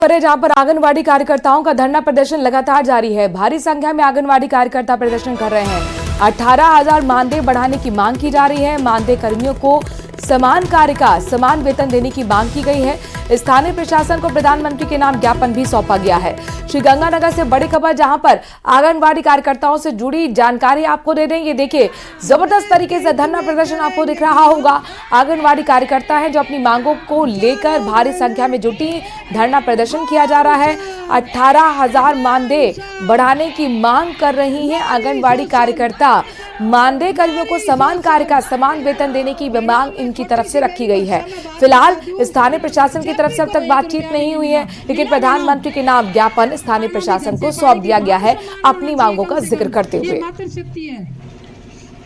पर जहां पर आंगनवाड़ी कार्यकर्ताओं का धरना प्रदर्शन लगातार जारी है। भारी संख्या में आंगनवाड़ी कार्यकर्ता प्रदर्शन कर रहे हैं। 18,000 मानदेय बढ़ाने की मांग की जा रही है। मानदेय कर्मियों को समान कार्य का समान वेतन देने की मांग की गई है। स्थानीय प्रशासन को प्रधानमंत्री के नाम ज्ञापन भी सौंपा गया है। श्रीगंगानगर से बड़ी खबर, जहां पर आंगनवाड़ी कार्यकर्ताओं से जुड़ी जानकारी आपको दे दें। ये देखिए, जबरदस्त तरीके से धरना प्रदर्शन आपको दिख रहा होगा। आंगनवाड़ी कार्यकर्ता हैं जो अपनी मांगों को लेकर भारी संख्या में जुटी, धरना प्रदर्शन किया जा रहा है। 18,000 मानदेय बढ़ाने की मांग कर रही हैं आंगनवाड़ी कार्यकर्ता। मानदेय कर्मियों को समान कार्य का समान वेतन देने की मांग इनकी तरफ से रखी गई है। फिलहाल स्थानीय प्रशासन की तरफ से अब तक बातचीत नहीं हुई है, लेकिन प्रधानमंत्री के नाम ज्ञापन स्थानीय प्रशासन को सौंप दिया गया है अपनी मांगों का जिक्र करते हुए।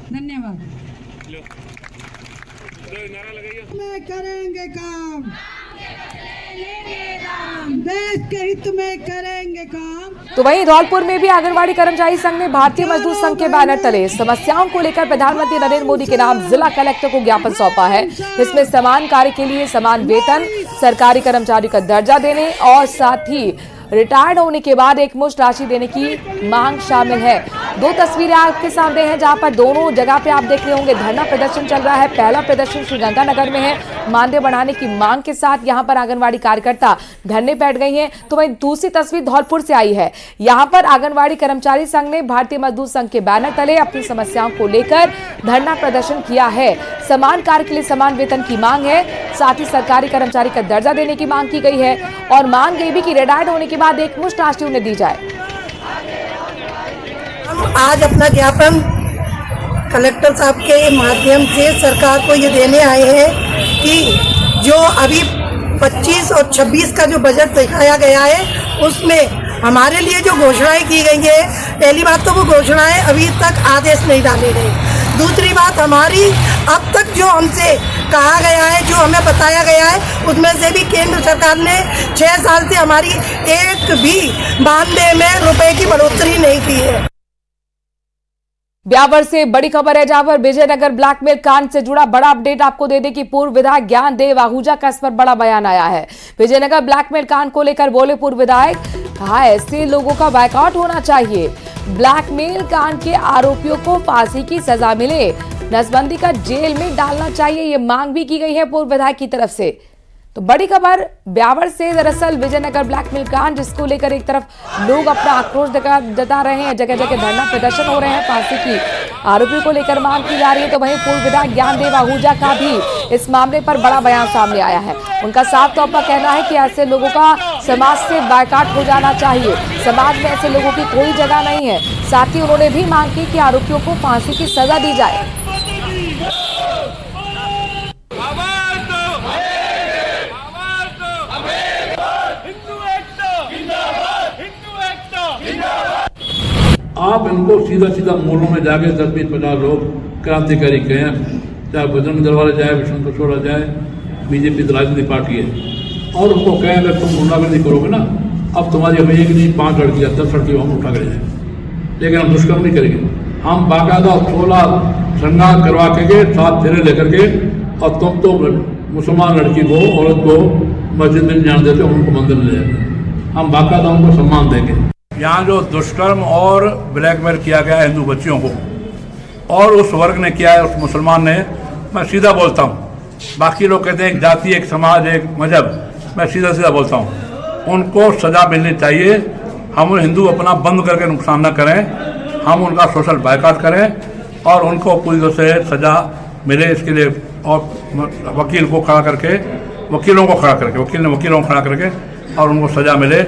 धन्यवाद। करेंगे काम, देश के हित में करेंगे काम। तो वहीं धौलपुर में भी आंगनवाड़ी कर्मचारी संघ ने भारतीय मजदूर संघ के बैनर तले समस्याओं को लेकर प्रधानमंत्री नरेंद्र मोदी के नाम जिला कलेक्टर को ज्ञापन सौंपा है। इसमें समान कार्य के लिए समान वेतन, सरकारी कर्मचारी का दर्जा देने और साथ ही रिटायर्ड होने के बाद एक मुश्त राशि देने की मांग शामिल है। दो तस्वीरें आपके सामने हैं, जहां पर दोनों जगह पे आप देख रहे होंगे धरना प्रदर्शन चल रहा है। पहला प्रदर्शन श्रीगंगानगर में है, मानदेय बढ़ाने की मांग के साथ यहां पर आंगनवाड़ी कार्यकर्ता धरने बैठ गई हैं। तो वहीं दूसरी तस्वीर धौलपुर से आई है। यहां पर आंगनवाड़ी कर्मचारी संघ ने भारतीय मजदूर संघ के बैनर तले अपनी समस्याओं को लेकर धरना प्रदर्शन किया है। समान कार्य के लिए समान वेतन की मांग है, साथ ही सरकारी कर्मचारी का दर्जा देने की मांग की गई है और मांग ये भी कि रिटायर्ड होने के बाद एक मुश्त राशि उन्हें दी जाए। हम आज अपना ज्ञापन कलेक्टर साहब के माध्यम से सरकार को ये देने आए हैं कि जो अभी 25 और 26 का जो बजट दिखाया गया है उसमें हमारे लिए जो घोषणाएं की गई है, पहली बात तो वो घोषणाएं अभी तक आदेश नहीं डाले गए। दूसरी बात, हमारी अब तक जो हमसे कहा गया है, जो हमें बताया गया है, उसमें से भी केंद्र सरकार ने 6 साल से हमारी एक भी मानदेय में रुपए की बढ़ोतरी नहीं की है। ब्यावर से बड़ी खबर है, जहां पर विजयनगर ब्लैकमेल कांड से जुड़ा बड़ा अपडेट आपको दे दें कि पूर्व विधायक ज्ञान देव आहूजा का इस पर बड़ा बयान आया है। विजयनगर ब्लैकमेल कांड को लेकर बोले पूर्व विधायक, कहा ऐसे लोगों का बायकॉट होना चाहिए। ब्लैकमेल कांड के आरोपियों को फांसी की सजा मिले, नसबंदी का जेल में डालना चाहिए, ये मांग भी की गई है पूर्व विधायक की तरफ से। तो बड़ी खबर ब्यावर से, दरअसल विजयनगर ब्लैकमेल कांड जिसको लेकर एक तरफ लोग अपना आक्रोश जता रहे हैं, जगह जगह धरना प्रदर्शन हो रहे हैं, फांसी की आरोपियों को लेकर मांग की जा रही है। तो वहीं पूर्व विधायक ज्ञान देव आहूजा का भी इस मामले पर बड़ा बयान सामने आया है। उनका साफ तौर पर कहना है कि ऐसे लोगों का समाज से बायकॉट हो जाना चाहिए, समाज में ऐसे लोगों की कोई जगह नहीं है। साथ ही उन्होंने भी मांग की कि आरोपियों को फांसी की सजा दी जाए। आप इनको सीधा सीधा मोड़ों में जाके 10-20-50 लोग क्रांतिकारी कहें, चाहे बजरंग दल वाले जाए, विष्णु पिछोड़ा जाए, बीजेपी राजनीतिक पार्टी है, और उनको कहें अगर तुम गुंडागर्दी करोगे ना, अब तुम्हारी हमें एक नहीं 5 लड़कियाँ 10 लड़कियों हम उठा कर जाए, लेकिन हम दुष्कर्म नहीं करेंगे। हम बाकायदा 16 श्रृंगार करवा के 7 फेरे लेकर के, और तुम तो मुसलमान लड़की को, औरत को मस्जिद में जान देते हो, उनको मंदिर में ले जाते। हम बाकायदा उनको सम्मान देंगे। यहाँ जो दुष्कर्म और ब्लैकमेल किया गया है हिंदू बच्चियों को, और उस वर्ग ने किया है, उस मुसलमान ने, मैं सीधा बोलता हूँ, बाकी लोग कहते हैं एक जाति, एक समाज, एक मजहब, मैं सीधा सीधा बोलता हूँ, उनको सज़ा मिलनी चाहिए। हम हिंदू अपना बंद करके नुकसान न करें, हम उनका सोशल बायकॉट करें और उनको पूरी तरह से सज़ा मिले, इसके लिए और वकील को खड़ा करके, वकीलों को खड़ा करके, वकील ने वकीलों को खड़ा करके और उनको सज़ा मिले।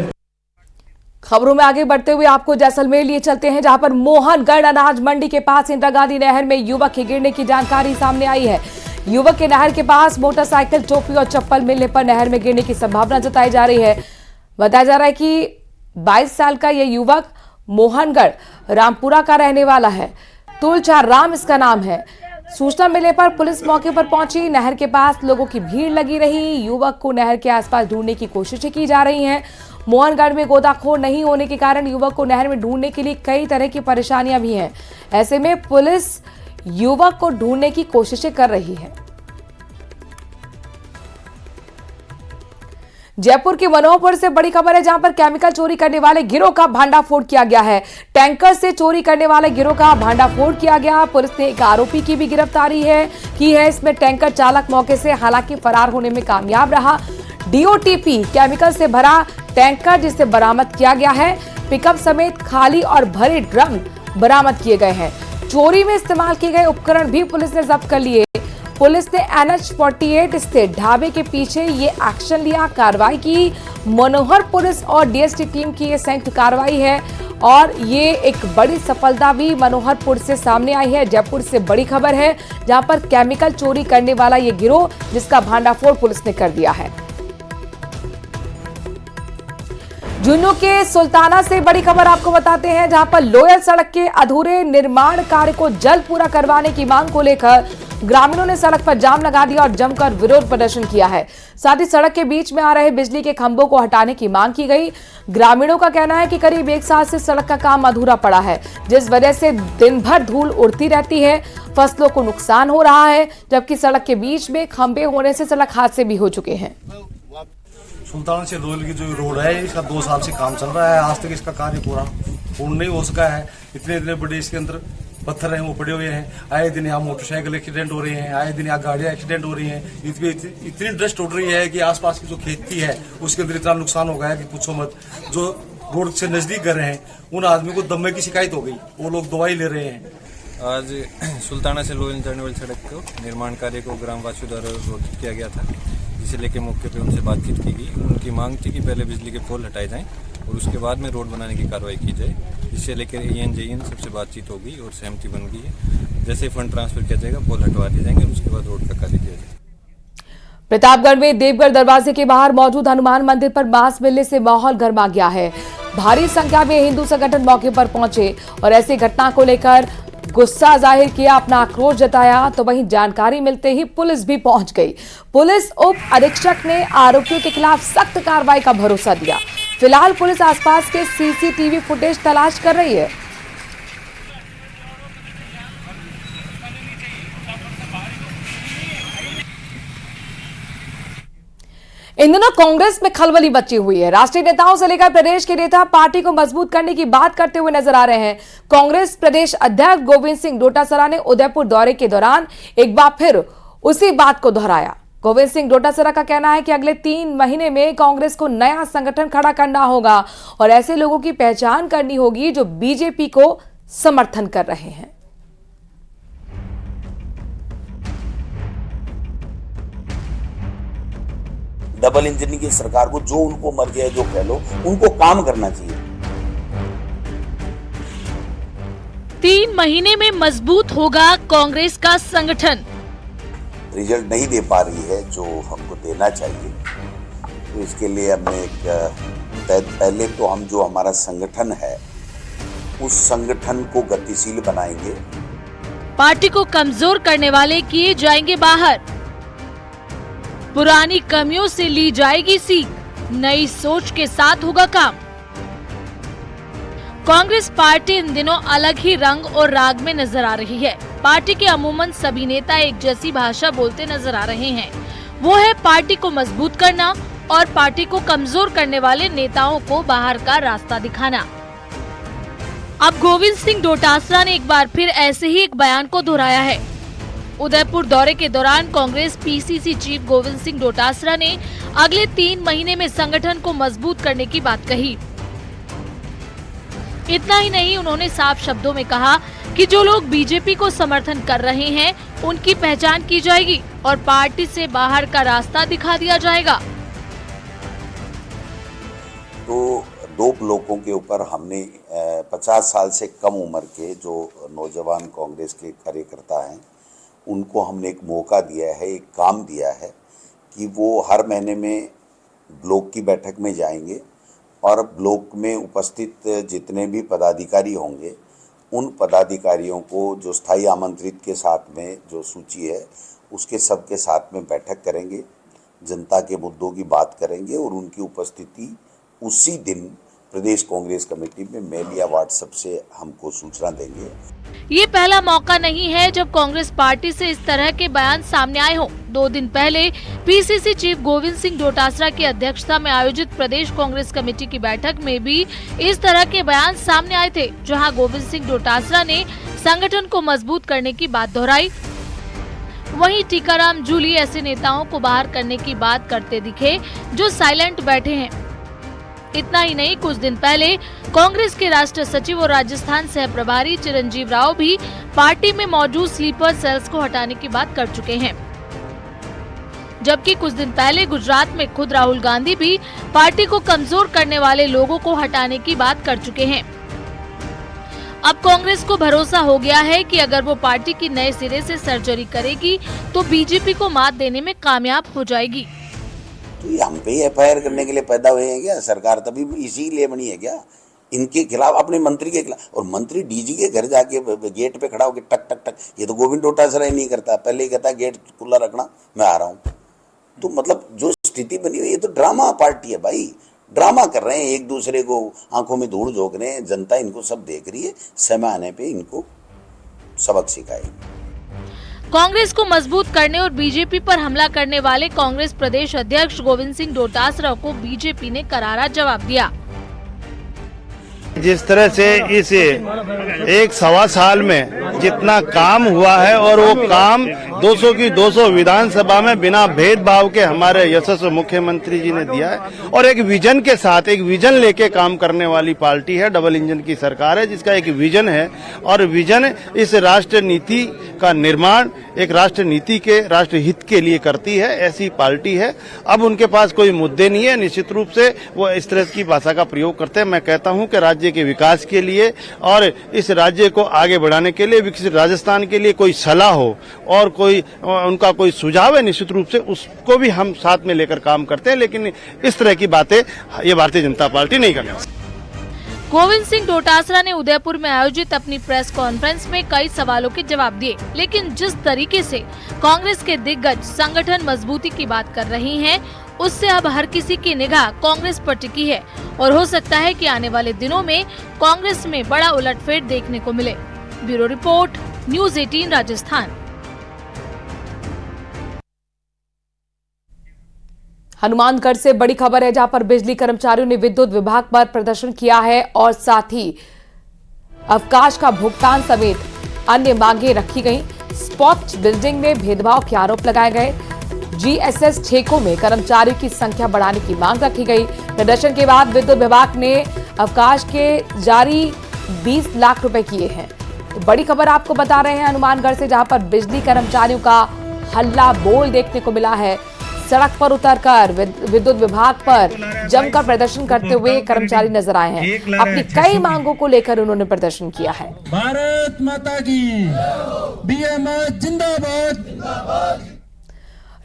खबरों में आगे बढ़ते हुए आपको जैसलमेर लिए चलते हैं, जहां पर मोहनगढ़ अनाज मंडी के पास इंदिरा गांधी नहर में युवक के गिरने की जानकारी सामने आई है। युवक के नहर के पास मोटरसाइकिल, टोपी और चप्पल मिलने पर नहर में गिरने की संभावना जताई जा रही है। बताया जा रहा है कि 22 साल का यह युवक मोहनगढ़ रामपुरा का रहने वाला है। तुलचा राम इसका नाम है। सूचना मिलने पर पुलिस मौके पर पहुंची। नहर के पास लोगों की भीड़ लगी रही। युवक को नहर के आसपास ढूंढने की कोशिशें की जा रही हैं। मोहनगढ़ में गोताखोर नहीं होने के कारण युवक को नहर में ढूंढने के लिए कई तरह की परेशानियां भी हैं। ऐसे में पुलिस युवक को ढूंढने की कोशिशें कर रही है। जयपुर के मनोहरपुर से बड़ी खबर है, जहां पर केमिकल चोरी करने वाले गिरोह का भांडाफोड़ किया गया है। टैंकर से चोरी करने वाले गिरोह का भांडाफोड़ किया गया। पुलिस ने एक आरोपी की भी गिरफ्तारी की है। इसमें टैंकर चालक मौके से हालांकि फरार होने में कामयाब रहा। डीओटीपी केमिकल से भरा टैंकर जिसे बरामद किया गया है। पिकअप समेत खाली और भरे ड्रम बरामद किए गए हैं। चोरी में इस्तेमाल किए गए उपकरण भी पुलिस ने जब्त कर लिए। पुलिस ने NH-48 स्थित ढाबे के पीछे ये एक्शन लिया, कार्रवाई की। मनोहर पुलिस और डीएसटी टीम की ये संयुक्त कार्रवाई है और ये एक बड़ी सफलता भी मनोहरपुर से सामने आई है। जयपुर से बड़ी खबर है, जहां पर केमिकल चोरी करने वाला ये गिरोह जिसका भांडाफोड़ पुलिस ने कर दिया है। झुंझुनू के सुल्ताना से बड़ी खबर आपको बताते हैं, जहां पर लोयल सड़क के अधूरे निर्माण कार्य को जल्द पूरा करवाने की मांग को लेकर ग्रामीणों ने सड़क पर जाम लगा दिया और जमकर विरोध प्रदर्शन किया है। साथ ही सड़क के बीच में आ रहे बिजली के खंभों को हटाने की मांग की गई। ग्रामीणों का कहना है कि करीब 1 साल से सड़क का काम अधूरा पड़ा है, जिस वजह से दिन भर धूल उड़ती रहती है। फसलों को नुकसान हो रहा है, जबकि सड़क के बीच में खंभे होने से सड़क हादसे भी हो चुके हैं। सुल्तान से लोयल की जो रोड है, इसका 2 साल से काम चल रहा है। आज तक इसका कार्य पूर्ण नहीं हो सका है। इतने बड़े इसके अंदर पत्थर हैं वो पड़े हुए हैं। आए दिन यहाँ मोटरसाइकिल एक्सीडेंट हो रहे हैं, आए दिन यहाँ गाड़ियां एक्सीडेंट हो रही हैं। इतनी डस्ट उड़ रही है कि आसपास की जो खेती है उसके अंदर इतना नुकसान हो गया है कि पूछो मत। जो रोड से नजदीक घर हैं उन आदमी को दमे की शिकायत हो गई, वो लोग दवाई ले रहे हैं। आज सुल्ताना से लोयल जाने वाली सड़क को निर्माण कार्य को ग्रामवासियों द्वारा रोधित किया गया था, जिसे लेकर मौके पे उनसे बातचीत की गई। उनकी मांग थी कि पहले बिजली के पोल हटाए जाएं और उसके बाद में रोड बनाने की कार्रवाई की जाए, जिससे लेकर AN सबसे बातचीत हो गई और सहमति बन गई है। जैसे फंड ट्रांसफर किया जाएगा, पोल हटवा दिए जाएंगे और उसके बाद रोड का कार्य किया जाएगा। प्रतापगढ़ में देवगढ़ दरवाजे के बाहर मौजूद हनुमान मंदिर पर मांस मिलने से माहौल गर्मा गया है। भारी संख्या में हिंदू संगठन मौके पर पहुंचे और ऐसी घटना को लेकर गुस्सा जाहिर किया, अपना आक्रोश जताया। तो वहीं जानकारी मिलते ही पुलिस भी पहुंच गई। पुलिस उप अधीक्षक ने आरोपियों के खिलाफ सख्त कार्रवाई का भरोसा दिया। फिलहाल पुलिस आसपास के CCTV फुटेज तलाश कर रही है। इन दिनों कांग्रेस में खलबली मची हुई है। राष्ट्रीय नेताओं से लेकर प्रदेश के नेता पार्टी को मजबूत करने की बात करते हुए नजर आ रहे हैं। कांग्रेस प्रदेश अध्यक्ष गोविंद सिंह डोटासरा ने उदयपुर दौरे के दौरान एक बार फिर उसी बात को दोहराया। गोविंद सिंह डोटासरा का कहना है कि अगले 3 महीने में कांग्रेस को नया संगठन खड़ा करना होगा और ऐसे लोगों की पहचान करनी होगी जो बीजेपी को समर्थन कर रहे हैं। डबल इंजन की सरकार को जो उनको मर्जी है जो कह लो, उनको काम करना चाहिए। 3 महीने में मजबूत होगा कांग्रेस का संगठन। रिजल्ट नहीं दे पा रही है जो हमको देना चाहिए, तो इसके लिए हमने पहले तो हम जो हमारा संगठन है उस संगठन को गतिशील बनाएंगे। पार्टी को कमजोर करने वाले किए जाएंगे बाहर। पुरानी कमियों से ली जाएगी सीख, नई सोच के साथ होगा काम। कांग्रेस पार्टी इन दिनों अलग ही रंग और राग में नजर आ रही है। पार्टी के अमूमन सभी नेता एक जैसी भाषा बोलते नजर आ रहे हैं। वो है पार्टी को मजबूत करना और पार्टी को कमजोर करने वाले नेताओं को बाहर का रास्ता दिखाना। अब गोविंद सिंह डोटासरा ने एक बार फिर ऐसे ही एक बयान को दोहराया है। उदयपुर दौरे के दौरान कांग्रेस PCC चीफ गोविंद सिंह डोटासरा ने अगले 3 महीने में संगठन को मजबूत करने की बात कही। इतना ही नहीं, उन्होंने साफ शब्दों में कहा कि जो लोग बीजेपी को समर्थन कर रहे हैं उनकी पहचान की जाएगी और पार्टी से बाहर का रास्ता दिखा दिया जाएगा। तो 2 ब्लॉकों के ऊपर हमने 50 साल से कम उम्र के जो नौजवान कांग्रेस के कार्यकर्ता हैं उनको हमने एक मौका दिया है, एक काम दिया है कि वो हर महीने में ब्लॉक की बैठक में जाएंगे और ब्लॉक में उपस्थित जितने भी पदाधिकारी होंगे उन पदाधिकारियों को जो स्थायी आमंत्रित के साथ में जो सूची है उसके सबके साथ में बैठक करेंगे, जनता के मुद्दों की बात करेंगे और उनकी उपस्थिति उसी दिन प्रदेश कांग्रेस कमेटी में मेल या व्हाट्सएप से हमको सूचना देंगे। ये पहला मौका नहीं है जब कांग्रेस पार्टी से इस तरह के बयान सामने आए हों। 2 दिन पहले पीसीसी चीफ गोविंद सिंह डोटासरा की अध्यक्षता में आयोजित प्रदेश कांग्रेस कमेटी की बैठक में भी इस तरह के बयान सामने आए थे, जहां गोविंद सिंह डोटासरा ने संगठन को मजबूत करने की बात दोहराई। वहीं टीकाराम जूली ऐसे नेताओं को बाहर करने की बात करते दिखे जो साइलेंट बैठे हैं। इतना ही नहीं, कुछ दिन पहले कांग्रेस के राष्ट्रीय सचिव और राजस्थान सह प्रभारी चिरंजीव राव भी पार्टी में मौजूद स्लीपर सेल्स को हटाने की बात कर चुके हैं। जबकि कुछ दिन पहले गुजरात में खुद राहुल गांधी भी पार्टी को कमजोर करने वाले लोगों को हटाने की बात कर चुके हैं। अब कांग्रेस को भरोसा हो गया है कि अगर वो पार्टी की नए सिरे से सर्जरी करेगी तो बीजेपी को मात देने में कामयाब हो जाएगी। तो ये हम पे एफआईआर करने के लिए पैदा हुए हैं क्या? सरकार तभी इसीलिए बनी है क्या? इनके खिलाफ, अपने मंत्री के खिलाफ। और मंत्री डीजी के घर जाके गेट पे खड़ा होकर टक टक टक, ये तो गोविंद डोटासरा ही नहीं करता। पहले ही कहता गेट खुला रखना, मैं आ रहा हूँ। तो मतलब जो स्थिति बनी हुई, ये तो ड्रामा पार्टी है भाई। ड्रामा कर रहे हैं, एक दूसरे को आंखों में धूल झोंक रहे हैं। जनता इनको सब देख रही है, समय आने पे इनको सबक सिखाएगी। कांग्रेस को मजबूत करने और बीजेपी पर हमला करने वाले कांग्रेस प्रदेश अध्यक्ष गोविंद सिंह डोटासरा को बीजेपी ने करारा जवाब दिया। जिस तरह से इस 1.25 साल में जितना काम हुआ है और वो काम 200 की 200 विधानसभा में बिना भेदभाव के हमारे यशस्वी मुख्यमंत्री जी ने दिया है और एक विजन के साथ, एक विजन लेके काम करने वाली पार्टी है। डबल इंजन की सरकार है जिसका एक विजन है और विजन इस राष्ट्र नीति का निर्माण एक राष्ट्र नीति के राष्ट्र हित के लिए करती है, ऐसी पार्टी है। अब उनके पास कोई मुद्दे नहीं है, निश्चित रूप से वो इस तरह की भाषा का प्रयोग करते हैं। मैं कहता हूं कि राज्य के विकास के लिए और इस राज्य को आगे बढ़ाने के लिए, विकसित राजस्थान के लिए कोई सलाह हो और कोई उनका कोई सुझाव है, निश्चित रूप से उसको भी हम साथ में लेकर काम करते हैं। लेकिन इस तरह की बातें ये भारतीय जनता पार्टी नहीं करती। गोविंद सिंह डोटासरा ने उदयपुर में आयोजित अपनी प्रेस कॉन्फ्रेंस में कई सवालों के जवाब दिए, लेकिन जिस तरीके से कांग्रेस के दिग्गज संगठन मजबूती की बात कर रही हैं, उससे अब हर किसी की निगाह कांग्रेस पर टिकी है और हो सकता है कि आने वाले दिनों में कांग्रेस में बड़ा उलटफेर देखने को मिले। Bureau report, news 18 Rajasthan. Hanumangarh से बड़ी खबर है, जहां पर बिजली कर्मचारियों ने विद्युत विभाग पर प्रदर्शन किया है और साथ ही अवकाश का भुगतान समेत अन्य मांगे रखी गई। स्पॉट बिल्डिंग में भेदभाव के आरोप लगाए गए। जीएसएस ठेकों में कर्मचारियों की संख्या बढ़ाने की मांग रखी गई। प्रदर्शन के बाद विद्युत विभाग ने अवकाश के जारी 20 लाख रुपए किए हैं। तो बड़ी खबर आपको बता रहे हैं हनुमानगढ़ से, जहां पर बिजली कर्मचारियों का हल्ला बोल देखने को मिला है। सड़क पर उतरकर विद्युत विभाग पर जमकर प्रदर्शन करते हुए कर्मचारी नजर आए हैं। अपनी कई मांगों को लेकर उन्होंने प्रदर्शन किया है। भारत माता की, बीएमएस जिंदाबाद।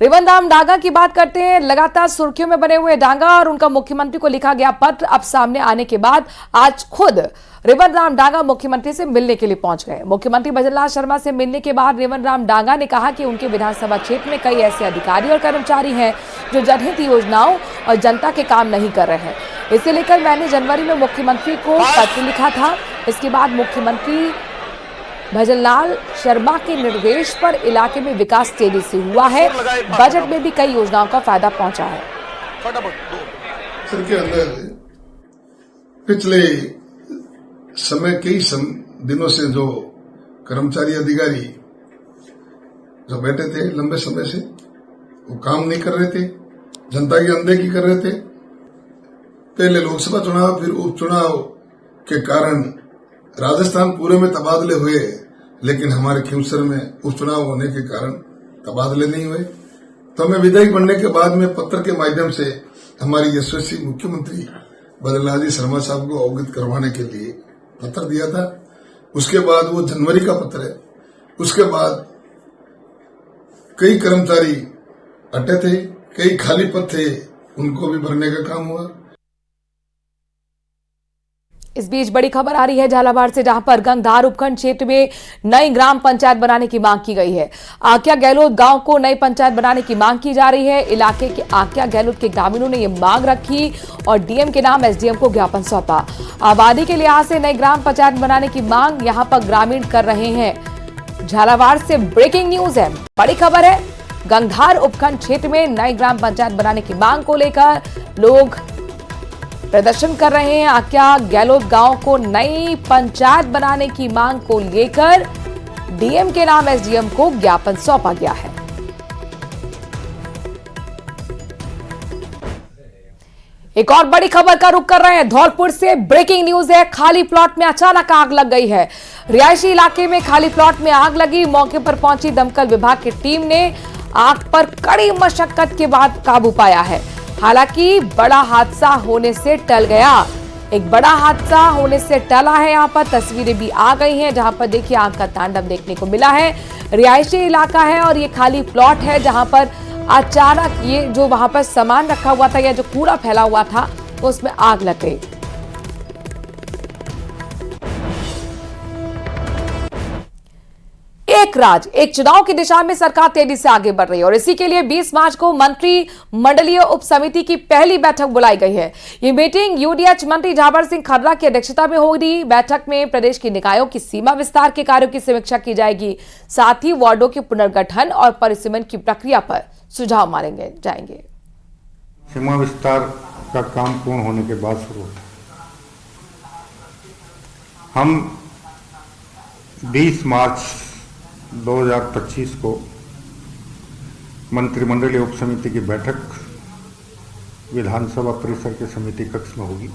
रिबन राम डांगा की बात करते हैं। लगातार सुर्खियों में बने हुए डांगा और उनका मुख्यमंत्री को लिखा गया पत्र अब सामने आने के बाद आज खुद रिबन राम डांगा मुख्यमंत्री से मिलने के लिए पहुंच गए। मुख्यमंत्री भजनलाल शर्मा से मिलने के बाद रिबन राम डांगा ने कहा कि उनके विधानसभा क्षेत्र में कई ऐसे अधिकारी और कर्मचारी हैं जो जनहित योजनाओं और जनता के काम नहीं कर रहे हैं। इसे लेकर मैंने जनवरी में मुख्यमंत्री को पत्र लिखा था। इसके बाद मुख्यमंत्री भजनलाल शर्मा के निर्देश पर इलाके में विकास तेजी से हुआ है। बजट में भी कई योजनाओं का फायदा पहुंचा है। सर के अंदर पिछले समय कई दिनों से जो कर्मचारी अधिकारी जो बैठे थे लंबे समय से, वो काम नहीं कर रहे थे, जनता की अनदेखी कर रहे थे। पहले लोकसभा चुनाव फिर उपचुनाव के कारण राजस्थान पूरे में तबादले हुए, लेकिन हमारे खींवसर में उपचुनाव होने के कारण तबादले नहीं हुए। तो हमें विधायक बनने के बाद में पत्र के माध्यम से हमारी यशस्वी मुख्यमंत्री भजनलाल जी शर्मा साहब को अवगत करवाने के लिए पत्र दिया था। उसके बाद वो जनवरी का पत्र है। उसके बाद कई कर्मचारी हटे थे, कई खाली पद थे, उनको भी भरने का काम हुआ। इस बीच बड़ी खबर आ रही है झालावाड़ से, जहां पर गंगधार उपखंड क्षेत्र में नई ग्राम पंचायत बनाने की मांग की गई है। आक्या गहलोत गांव को नई पंचायत बनाने की मांग की जा रही है। इलाके के आक्या गहलोत के ग्रामीणों ने यह मांग रखी और डीएम के नाम एसडीएम को ज्ञापन सौंपा। आबादी के लिहाज से नई ग्राम पंचायत बनाने की मांग यहां पर ग्रामीण कर रहे हैं। झालावाड़ से ब्रेकिंग न्यूज है, बड़ी खबर है। गंगधार उपखंड क्षेत्र में नई ग्राम पंचायत बनाने की मांग को लेकर लोग प्रदर्शन कर रहे हैं। आक्या गहलोत गांव को नई पंचायत बनाने की मांग को लेकर डीएम के नाम एसडीएम को ज्ञापन सौंपा गया है। एक और बड़ी खबर का रुख कर रहे हैं, धौलपुर से ब्रेकिंग न्यूज है। खाली प्लॉट में अचानक आग लग गई है। रिहायशी इलाके में खाली प्लॉट में आग लगी। मौके पर पहुंची दमकल विभाग की टीम ने आग पर कड़ी मशक्कत के बाद काबू पाया है। हालांकि बड़ा हादसा होने से टल गया। एक बड़ा हादसा होने से टला है। यहाँ पर तस्वीरें भी आ गई हैं, जहां पर देखिए आग का तांडव देखने को मिला है। रिहायशी इलाका है और ये खाली प्लॉट है, जहां पर अचानक ये जो वहां पर सामान रखा हुआ था या जो कूड़ा फैला हुआ था उसमें आग लग गई। एक राज्य एक चुनाव की दिशा में सरकार तेजी से आगे बढ़ रही है और इसी के लिए 20 मार्च को मंत्री मंडलीय उप समिति की पहली बैठक बुलाई गई है। ये मीटिंग यूडीएच मंत्री झावर सिंह खर्रा की अध्यक्षता में होगी। बैठक में प्रदेश के निकायों की सीमा विस्तार के कार्यों की समीक्षा की जाएगी। साथ ही वार्डों के पुनर्गठन और परिसीमन की प्रक्रिया पर सुझाव मांगे जाएंगे। सीमा विस्तार का काम पूर्ण होने के बाद शुरू होता है। हम 20 मार्च 2025 को मंत्रिमंडलीय उप समिति की बैठक विधानसभा परिसर के समिति कक्ष में होगी।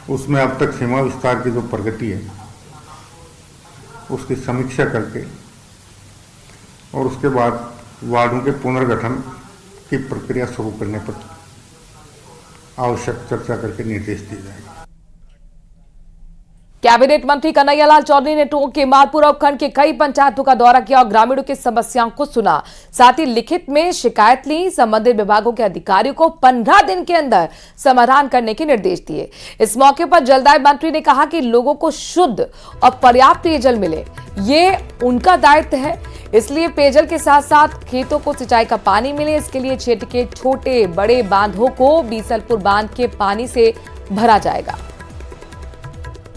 उसमें अब तक सीमा विस्तार की जो प्रगति है उसकी समीक्षा करके और उसके बाद वार्डों के पुनर्गठन की प्रक्रिया शुरू करने पर आवश्यक चर्चा करके निर्देश दिए जाएंगे। कैबिनेट मंत्री कन्हैयालाल चौधरी ने टोंक के मालपुरा उपखंड के कई पंचायतों का दौरा किया और ग्रामीणों की समस्याओं को सुना। साथ ही लिखित में शिकायत ली। संबंधित विभागों के अधिकारियों को 15 दिन के अंदर समाधान करने के निर्देश दिए। इस मौके पर जलदाय मंत्री ने कहा कि लोगों को शुद्ध और पर्याप्त पेयजल मिले, ये उनका दायित्व है। इसलिए पेयजल के साथ साथ खेतों को सिंचाई का पानी मिले, इसके लिए क्षेत्र के छोटे बड़े बांधों को बीसलपुर बांध के पानी से भरा जाएगा।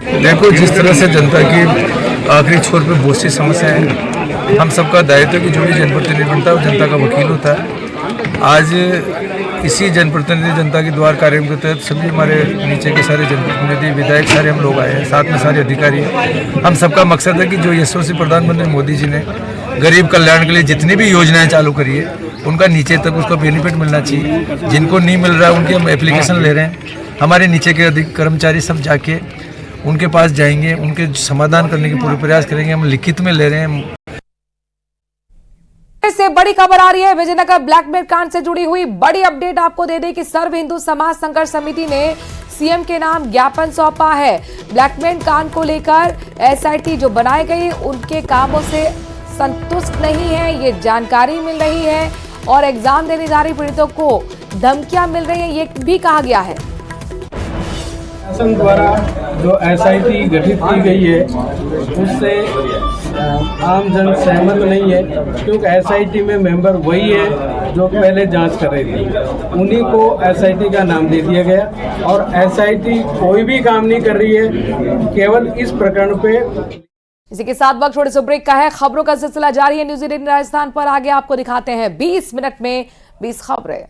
देखो, जिस तरह से जनता की आखिरी छोर पे बहुत सी समस्याएं हैं, हम सबका दायित्व कि जो भी जनप्रतिनिधि बनता है वो जनता का वकील होता है। आज इसी जनप्रतिनिधि जनता के द्वार कार्यक्रम के तहत सभी हमारे नीचे के सारे जनप्रतिनिधि विधायक सारे हम लोग आए हैं, साथ में सारे अधिकारी हैं। हम सबका मकसद है कि जो यशस्वी प्रधानमंत्री मोदी जी ने गरीब कल्याण के लिए जितनी भी योजनाएं चालू करी है उनका नीचे तक उसका बेनिफिट मिलना चाहिए। जिनको नहीं मिल रहा है उनकी हम एप्लीकेशन ले रहे हैं। हमारे नीचे के अधिक कर्मचारी सब जाके उनके पास जाएंगे, उनके समाधान करने की पूरे प्रयास करेंगे। हम लिखित में ले रहे हैं। से बड़ी खबर आ रही है, विजयनगर ब्लैकमेल कांड से जुड़ी हुई बड़ी अपडेट आपको दे दें कि सर्व हिंदू समाज संघर्ष समिति ने सीएम के नाम ज्ञापन सौंपा है। ब्लैकमेल कांड को लेकर एसआईटी जो बनाई गई उनके कामों से संतुष्ट नहीं है, ये जानकारी मिल रही है और एग्जाम देने जा रही पीड़ितों को धमकियां मिल रही है, ये भी कहा गया है। शासन द्वारा जो एसआईटी गठित की गई है उससे आम जन सहमत नहीं है, क्योंकि एसआईटी में मेंबर वही है जो पहले जांच कर रही थी, उन्हीं को एसआईटी का नाम दे दिया गया और एसआईटी कोई भी काम नहीं कर रही है, केवल इस प्रकरण पे। इसी के साथ वक्त थोड़े से ब्रेक का है। खबरों का सिलसिला जारी है न्यूज़ 18 राजस्थान पर। आगे आपको दिखाते हैं 20 मिनट में 20 खबरें।